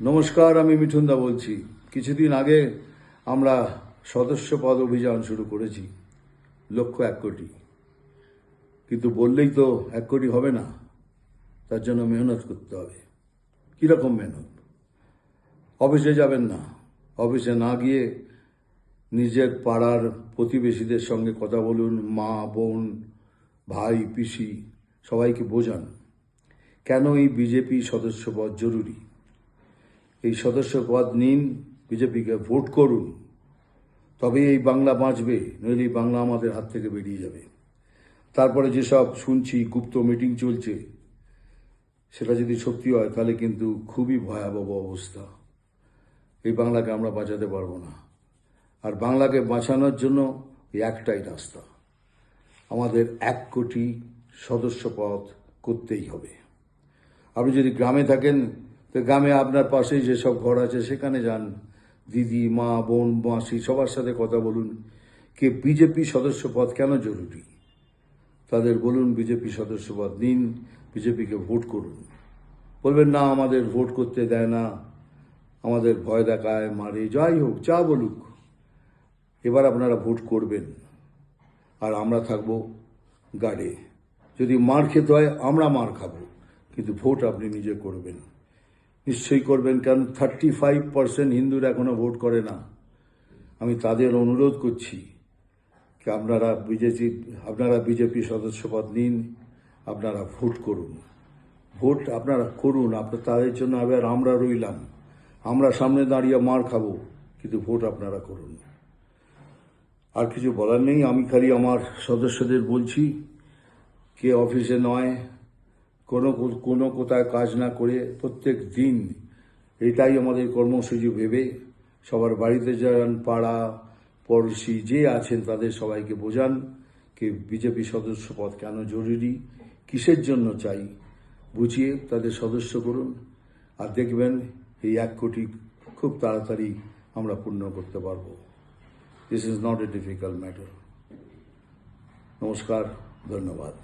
নমস্কার, আমি মিঠুনদা বলছি। কিছুদিন আগে আমরা সদস্য পদ অভিযান শুরু করেছি। লক্ষ্য 1 কোটি, কিন্তু বললেই তো 1 কোটি হবে না। তার জন্য মেহনত করতে হবে। কীরকম মেহনত? অফিসে যাবেন না, অফিসে না গিয়ে নিজের পাড়ার প্রতিবেশীদের সঙ্গে কথা বলুন, মা বোন ভাই পিসি সবাইকে বোঝান কেন এই বিজেপি সদস্য পদ জরুরি। এই সদস্য পদ নিন, বিজেপিকে ভোট করুন, তবে এই বাংলা বাঁচবে, নইলে এই বাংলা আমাদের হাত থেকে বেরিয়ে যাবে। তারপরে যেসব শুনছি গুপ্ত মিটিং চলছে, সেটা যদি সত্যি হয় তাহলে কিন্তু খুবই ভয়াবহ অবস্থা। এই বাংলাকে আমরা বাঁচাতে পারবো না। আর বাংলাকে বাঁচানোর জন্য একটাই রাস্তা, আমাদের 1 কোটি সদস্য পদ করতেই হবে। আপনি যদি গ্রামে থাকেন তো গ্রামে আপনার পাশেই যেসব ঘর আছে সেখানে যান, দিদি মা বোন মাসি সবার সাথে কথা বলুন, কে বিজেপি সদস্য পদ কেন জরুরি। তাদের বলুন বিজেপি সদস্য পদ নিন, বিজেপিকে ভোট করুন। বলবেন না আমাদের ভোট করতে দেয় না, আমাদের ভয় দেখায়, মারে, যাই হোক যা বলুক, এবার আপনারা ভোট করবেন আর আমরা থাকবো গার্ডে। যদি মার খেতে হয় আমরা মার খাবো, কিন্তু ভোট আপনি নিজে করবেন, নিশ্চয়ই করবেন। কারণ 35% হিন্দুরা এখনো ভোট করে না। আমি তাদের অনুরোধ করছি যে আপনারা বিজেপি সদস্যপদ নিন, আপনারা ভোট করুন। ভোট আপনারা করুন, তাদের জন্য আবার আমরা রইলাম, আমরা সামনে দাঁড়িয়ে মার খাবো, কিন্তু ভোট আপনারা করুন। আর কিছু বলার নেই। আমি খালি আমার সদস্যদের বলছি, কে অফিসে নয়, কোনো কোথায় কাজ না করে প্রত্যেক দিন এটাই আমাদের কর্মসূচি ভেবে সবার বাড়িতে যান, পাড়া পড়শি যে আছেন তাদের সবাইকে বোঝান যে বিজেপি সদস্য পদ কেন জরুরি, কিসের জন্য চাই, বুঝিয়ে তাদের সদস্য করুন। আর দেখবেন এই 1 কোটি খুব তাড়াতাড়ি আমরা পূর্ণ করতে পারবো। This is not a difficult matter. নমস্কার, ধন্যবাদ।